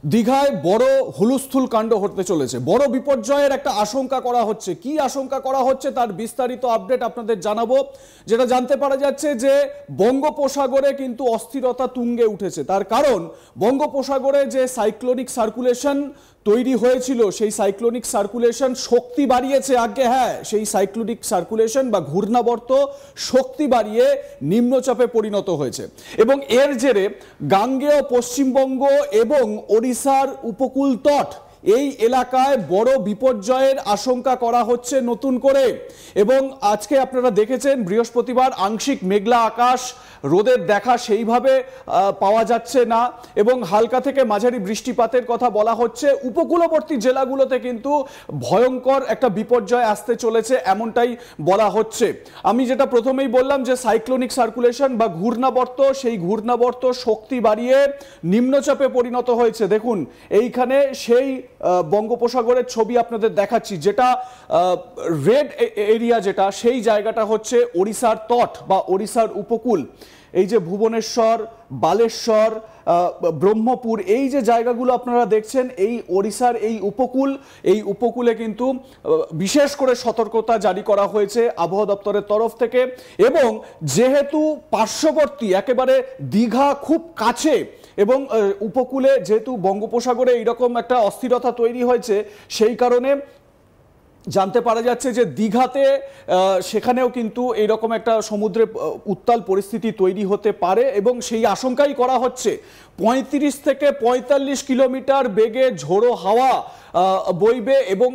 দীঘায় বড় হুলস্থুল কাণ্ড হতে চলেছে, বড় বিপর্যয়ের একটা আশঙ্কা করা হচ্ছে। কি আশঙ্কা করা হচ্ছে তার বিস্তারিত আপডেট আপনাদের জানাবো। যেটা জানতে পারা যাচ্ছে যে বঙ্গোপসাগরে কিন্তু অস্থিরতা তুঙ্গে উঠেছে। তার কারণ বঙ্গোপসাগরে যে সাইক্লোনিক সার্কুলেশন তৈরি হয়েছিল, সেই সাইক্লোনিক সার্কুলেশন শক্তি বাড়িয়েছে। আগে হ্যাঁ, সেই সাইক্লোনিক সার্কুলেশন বা ঘূর্ণাবর্ত শক্তি বাড়িয়ে নিম্নচাপে পরিণত হয়েছে এবং এর জেরে গাঙ্গেয় পশ্চিমবঙ্গ এবং ওড়িশার উপকূল তট এই এলাকায় বড় বিপর্যয়ের আশঙ্কা করা হচ্ছে নতুন করে। এবং আজকে আপনারা দেখেছেন বৃহস্পতিবার আংশিক মেঘলা আকাশ, রোদের দেখা সেইভাবে পাওয়া যাচ্ছে না এবং হালকা থেকে মাঝারি বৃষ্টিপাতের কথা বলা হচ্ছে। উপকূলবর্তী জেলাগুলোতে কিন্তু ভয়ঙ্কর একটা বিপর্যয় আসতে চলেছে এমনটাই বলা হচ্ছে। আমি যেটা প্রথমেই বললাম যে সাইক্লোনিক সার্কুলেশন বা ঘূর্ণাবর্ত, সেই ঘূর্ণাবর্ত শক্তি বাড়িয়ে নিম্নচাপে পরিণত হয়েছে। দেখুন এইখানে সেই বঙ্গোপসাগরের ছবি আপনাদের দেখাচ্ছি, যেটা রেড এরিয়া, যেটা সেই জায়গাটা হচ্ছে ওড়িশার তট বা ওড়িশার উপকূল। এই যে ভুবনেশ্বর, বালেশ্বর, ব্রহ্মপুর, এই যে জায়গাগুলো আপনারা দেখছেন, এই ওড়িশার এই উপকূলে কিন্তু বিশেষ করে সতর্কতা জারি করা হয়েছে আবহাওয়া দপ্তরের তরফ থেকে। এবং যেহেতু পার্শ্ববর্তী একেবারে দীঘা খুব কাছে এবং উপকূলে যেহেতু বঙ্গোপসাগরে এইরকম একটা অস্থিরতা তৈরি হয়েছে, সেই কারণে জানতে পারা যাচ্ছে যে দীঘাতে সেখানেও কিন্তু এইরকম একটা সমুদ্রে উত্তাল পরিস্থিতি তৈরি হতে পারে এবং সেই আশঙ্কাই করা হচ্ছে। 35 থেকে 45 কিলোমিটার বেগে ঝোড়ো হাওয়া বইবে এবং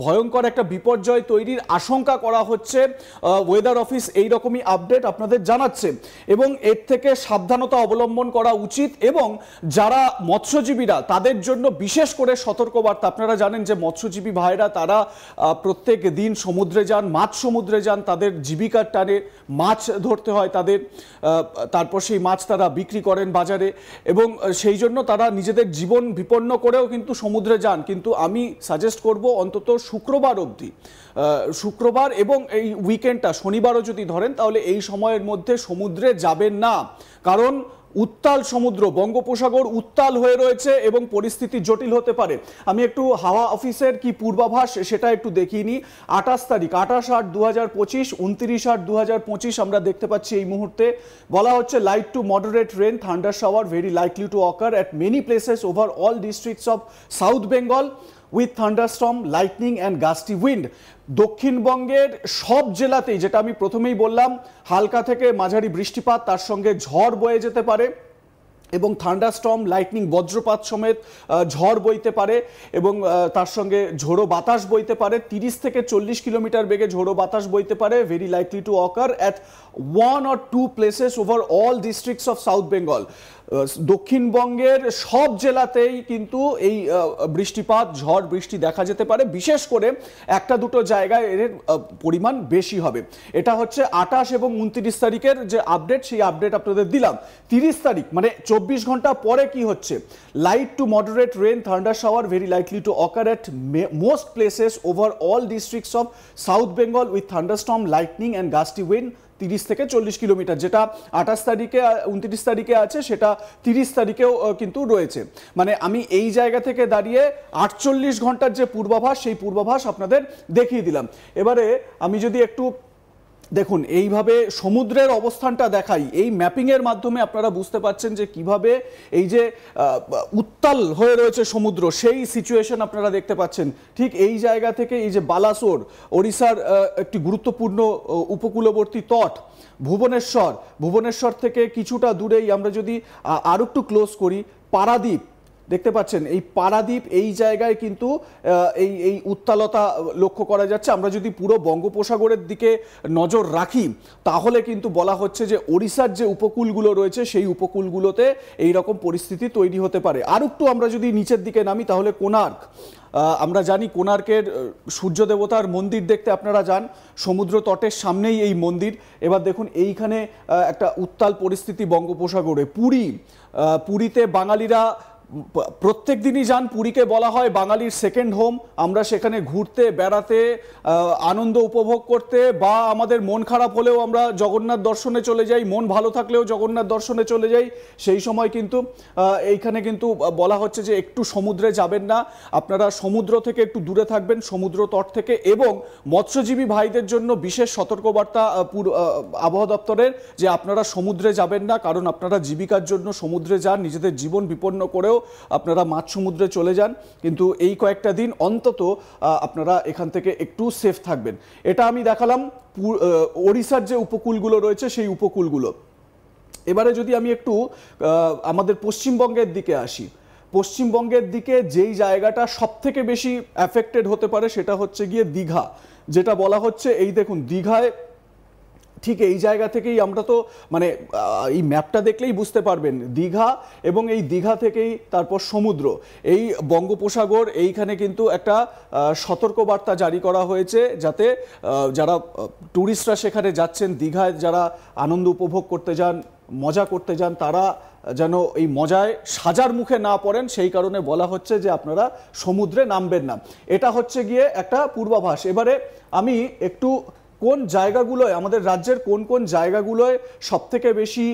ভয়ঙ্কর একটা বিপর্যয় তৈরির আশঙ্কা করা হচ্ছে। ওয়েদার অফিস এই রকমই আপডেট আপনাদের জানাচ্ছে এবং এর থেকে সাবধানতা অবলম্বন করা উচিত। এবং যারা মৎস্যজীবীরা, তাদের জন্য বিশেষ করে সতর্কবার্তা। আপনারা জানেন যে মৎস্যজীবী ভাইরা তারা প্রত্যেক দিন সমুদ্রে যান, মাছ সমুদ্রে যান, তাদের জীবিকার টানে মাছ ধরতে হয় তাদের, তারপর সেই মাছ তারা বিক্রি করেন বাজারে এবং সেই জন্য তারা নিজেদের জীবন বিপন্ন করেও কিন্তু সমুদ্রে যান। কিন্তু আমি সাজেস্ট করব অন্তত শুক্রবার অবধি, শুক্রবার এবং এই উইকেন্ডটা শনিবারও যদি ধরেন, তাহলে এই সময়ের মধ্যে সমুদ্রে যাবেন না। কারণ উত্তাল সমুদ্র, বঙ্গোপসাগর উত্তাল হয়ে রয়েছে এবং পরিস্থিতি জটিল হতে পারে। আমি একটু হাওয়া অফিসের কি পূর্বাভাস সেটা একটু দেখিয়ে নিই। 28 তারিখ, 28/8/2025, 29/8/2025 আমরা দেখতে পাচ্ছি এই মুহূর্তে। বলা হচ্ছে light to moderate rain, thunder shower very likely to occur at many places over all districts of south Bengal with thunderstorm, lightning and gusty wind. দক্ষিণবঙ্গের সব জেলাতেই, যেটা আমি প্রথমেই বললাম, হালকা থেকে মাঝারি বৃষ্টিপাত, তার সঙ্গে ঝড় বয়ে যেতে পারে এবং থান্ডারস্টর্ম, লাইটনিং, বজ্রপাত সমেত ঝড় বইতে পারে এবং তার সঙ্গে ঝোড়ো বাতাস বইতে পারে। 30 থেকে 40 কিলোমিটার বেগে ঝোড়ো বাতাস বইতে পারে। Very likely to occur at 1 or 2 places over all districts of south Bengal. দক্ষিণবঙ্গের সব জেলাতেই কিন্তু এই বৃষ্টিপাত, ঝড় বৃষ্টি দেখা যেতে পারে। বিশেষ করে একটা দুটো জায়গায় এর পরিমাণ বেশি হবে। এটা হচ্ছে 28 এবং 29 তারিখের যে আপডেট, সেই আপডেট আপনাদের দিলাম। 30 তারিখ মানে 24 ঘন্টা পরে কি হচ্ছে? Light to moderate rain, thunder shower very likely to occur at most places over all districts of south Bengal with thunderstorm, lightning and gusty wind. 30 থেকে 40 কিলোমিটার, যেটা 28 তারিখে 29 তারিখে আছে, সেটা 30 তারিখেও কিন্তু রয়েছে। মানে আমি এই জায়গা থেকে দাঁড়িয়ে 48 ঘন্টার যে পূর্বাভাস, সেই পূর্বাভাস আপনাদের দেখিয়ে দিলাম। এবারে আমি যদি একটু দেখুন এইভাবে সমুদ্রের অবস্থানটা দেখাই, এই ম্যাপিংয়ের মাধ্যমে আপনারা বুঝতে পারছেন যে কিভাবে এই যে উত্তাল হয়ে রয়েছে সমুদ্র, সেই সিচুয়েশন আপনারা দেখতে পাচ্ছেন। ঠিক এই জায়গা থেকে এই যে বালাসোর, ওড়িশার একটি গুরুত্বপূর্ণ উপকূলবর্তী তট, ভুবনেশ্বর থেকে কিছুটা দূরেই আমরা যদি আর একটু ক্লোজ করি, পারাদ্বীপ দেখতে পাচ্ছেন। এই পারাদ্বীপ, এই জায়গায় কিন্তু এই উত্তালতা লক্ষ্য করা যাচ্ছে। আমরা যদি পুরো বঙ্গোপসাগরের দিকে নজর রাখি, তাহলে কিন্তু বলা হচ্ছে যে ওড়িশার যে উপকূলগুলো রয়েছে, সেই উপকূলগুলোতে এই রকম পরিস্থিতি তৈরি হতে পারে। আর একটু আমরা যদি নিচের দিকে নামি, তাহলে কোণার্ক, আমরা জানি কোণার্কের সূর্য দেবতার মন্দির দেখতে আপনারা যান, সমুদ্র তটের সামনেই এই মন্দির। এবার দেখুন এইখানে একটা উত্তাল পরিস্থিতি বঙ্গোপসাগরে। পুরীতে বাঙালিরা প্রত্যেক দিনই যান, পুরীকে বলা হয় বাঙালির সেকেন্ড হোম। আমরা সেখানে ঘুরতে বেড়াতে আনন্দ উপভোগ করতে, বা আমাদের মন খারাপ হলেও আমরা জগন্নাথ দর্শনে চলে যাই, মন ভালো থাকলেও জগন্নাথ দর্শনে চলে যাই। সেই সময় কিন্তু এইখানে কিন্তু বলা হচ্ছে যে একটু সমুদ্রে যাবেন না, আপনারা সমুদ্র থেকে একটু দূরে থাকবেন, সমুদ্র তট থেকে। এবং মৎস্যজীবী ভাইদের জন্য বিশেষ সতর্কবার্তা আবহাওয়া দপ্তরের, যে আপনারা সমুদ্রে যাবেন না, কারণ আপনারা জীবিকার জন্য সমুদ্রে যান, নিজেদের জীবন বিপন্ন করেও আপনারা মাঝ সমুদ্রে চলে যান, কিন্তু এই কয়েকটা দিন অন্তত আপনারা এখান থেকে একটু সেফ থাকবেন। এটা আমি দেখালাম ওড়িশার যে উপকূলগুলো রয়েছে সেই উপকূলগুলো। এবারে যদি আমি একটু আমাদের পশ্চিমবঙ্গের দিকে আসি, পশ্চিমবঙ্গের দিকে যেই জায়গাটা সব থেকে বেশি অ্যাফেক্টেড হতে পারে সেটা হচ্ছে গিয়ে দীঘা। যেটা বলা হচ্ছে, এই দেখুন দীঘায় ঠিক এই জায়গা থেকেই আমরা তো মানে এই ম্যাপটা দেখলেই বুঝতে পারবেন, দীঘা এবং এই দীঘা থেকেই তারপর সমুদ্র, এই বঙ্গোপসাগর, এইখানে কিন্তু একটা সতর্কবার্তা জারি করা হয়েছে, যাতে যারা ট্যুরিস্টরা সেখানে যাচ্ছেন, দীঘায় যারা আনন্দ উপভোগ করতে যান, মজা করতে যান, তারা যেন এই মজায় সাজার মুখে না পড়েন, সেই কারণে বলা হচ্ছে যে আপনারা সমুদ্রে নামবেন না। এটা হচ্ছে গিয়ে একটা পূর্বাভাস। এবারে আমি একটু কোন জায়গাগুলোয়, আমাদের রাজ্যের কোন কোন জায়গাগুলোয় সবথেকে বেশি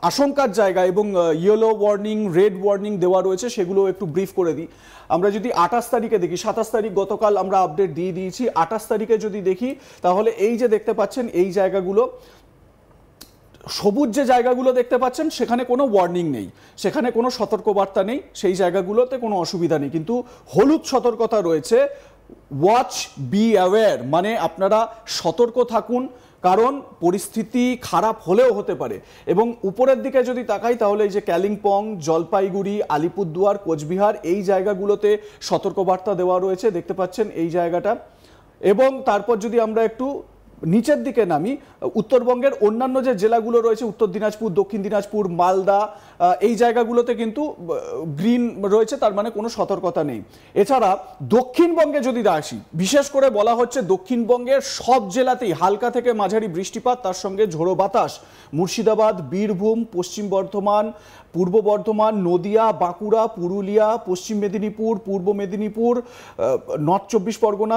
আশঙ্কার জায়গা এবং ইয়েলো ওয়ার্নিং, রেড ওয়ার্নিং দেওয়া রয়েছে সেগুলো একটু ব্রিফ করে দিই। আমরা যদি 28 তারিখে দেখি, 27 তারিখ গতকাল আমরা আপডেট দিয়ে দিয়েছি, 28 তারিখে যদি দেখি তাহলে এই যে দেখতে পাচ্ছেন এই জায়গাগুলো, সবুজ যে জায়গাগুলো দেখতে পাচ্ছেন সেখানে কোনো ওয়ার্নিং নেই, সেখানে কোনো সতর্কবার্তা নেই, সেই জায়গাগুলোতে কোনো অসুবিধা নেই। কিন্তু হলুদ সতর্কতা রয়েছে, ওয়াচ বি অ্যাওয়্যার, মানে আপনারা সতর্ক থাকুন, কারণ পরিস্থিতি খারাপ হলেও হতে পারে। এবং উপরের দিকে যদি তাকাই তাহলে এই যে কালিম্পং, জলপাইগুড়ি, আলিপুরদুয়ার, কোচবিহার, এই জায়গাগুলোতে সতর্কবার্তা দেওয়া রয়েছে, দেখতে পাচ্ছেন এই জায়গাটা। এবং তারপর যদি আমরা একটু নিচের দিকে নামি, উত্তরবঙ্গের অন্যান্য যে জেলাগুলো রয়েছে, উত্তর দিনাজপুর, দক্ষিণ দিনাজপুর, মালদা, এই জায়গাগুলোতে কিন্তু গ্রিন রয়েছে, তার মানে কোনো সতর্কতা নেই। এছাড়া দক্ষিণবঙ্গে যদি আসি, বিশেষ করে বলা হচ্ছে দক্ষিণবঙ্গের সব জেলাতেই হালকা থেকে মাঝারি বৃষ্টিপাত, তার সঙ্গে ঝোড়ো বাতাস। মুর্শিদাবাদ, বীরভূম, পশ্চিম বর্ধমান, পূর্ব বর্ধমান, নদিয়া, বাঁকুড়া, পুরুলিয়া, পশ্চিম মেদিনীপুর, পূর্ব মেদিনীপুর, নর্থ 24 পরগনা,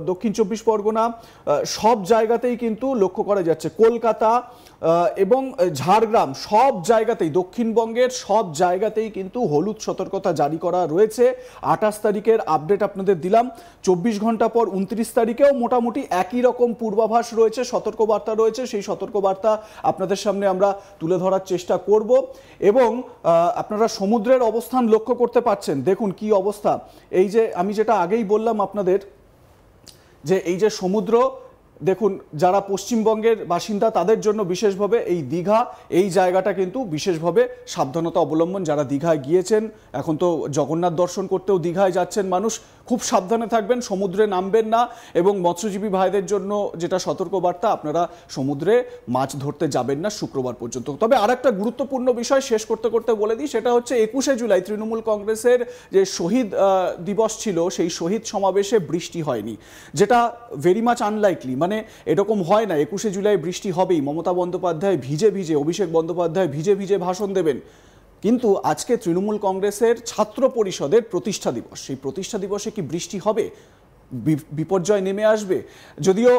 দক্ষিণ চব্বিশ পরগনা, সব জায়গাতেই কিন্তু লক্ষ্য করা যাচ্ছে, কলকাতা এবং ঝাড়গ্রাম, সব জায়গাতেই, দক্ষিণবঙ্গের সব জায়গাতেই কিন্তু হলুদ সতর্কতা জারি করা রয়েছে। 28 তারিখের আপডেট আপনাদের দিলাম, 24 ঘন্টা পর 29 তারিখেও মোটামুটি একই রকম পূর্বাভাস রয়েছে, সতর্কবার্তা রয়েছে। সেই সতর্কবার্তা আপনাদের সামনে আমরা তুলে ধরার চেষ্টা করব। এবং আপনারা সমুদ্রের অবস্থান লক্ষ্য করতে পারছেন, দেখুন কি অবস্থা। এই যে আমি যেটা আগেই বললাম আপনাদের, যে এই যে সমুদ্র, দেখুন যারা পশ্চিমবঙ্গের বাসিন্দা তাদের জন্য বিশেষভাবে এই দীঘা, এই জায়গাটা কিন্তু বিশেষভাবে সাবধানতা অবলম্বন। যারা দীঘায় গিয়েছেন, এখন তো জগন্নাথ দর্শন করতেও দীঘায় যাচ্ছেন মানুষ, খুব সাবধানে থাকবেন, সমুদ্রে নামবেন না। এবং মৎস্যজীবী ভাইদের জন্য যেটা সতর্কবার্তা, আপনারা সমুদ্রে মাছ ধরতে যাবেন না শুক্রবার পর্যন্ত। তবে আর একটা গুরুত্বপূর্ণ বিষয় শেষ করতে করতে বলে দিই, সেটা হচ্ছে 21শে জুলাই তৃণমূল কংগ্রেসের যে শহীদ দিবস ছিল, সেই শহীদ সমাবেশে বৃষ্টি হয়নি, যেটা ভেরি মাচ আনলাইকলি। মানে এরকম হয় না 21শে জুলাই বৃষ্টি হবেই, মমতা বন্দ্যোপাধ্যায় ভিজে ভিজে, অভিষেক বন্দ্যোপাধ্যায় ভিজে ভিজে ভাষণ দেবেন। কিন্তু আজকে তৃণমূল কংগ্রেসের ছাত্র পরিষদের প্রতিষ্ঠা দিবস, সেই প্রতিষ্ঠা দিবসে কি বৃষ্টি হবে? বিপর্যয় নেমে আসবে? যদিও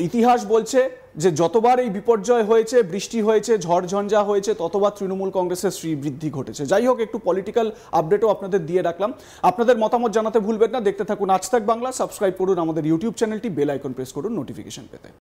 ইতিহাস বলছে যে যতবার এই বিপর্যয় হয়েছে, বৃষ্টি হয়েছে, ঝড়ঝঞ্ঝা হয়েছে, ততবার তৃণমূল কংগ্রেসের শ্রীবৃদ্ধি ঘটেছে। যাই হোক, একটু পলিটিক্যাল আপডেটও আপনাদের দিয়ে রাখলাম। আপনাদের মতামত জানাতে ভুলবেন না। দেখতে থাকুন আজ তাক বাংলা, সাবস্ক্রাইব করুন আমাদের ইউটিউব চ্যানেলটি, বেল আইকন প্রেস করুন নোটিফিকেশন পেতে।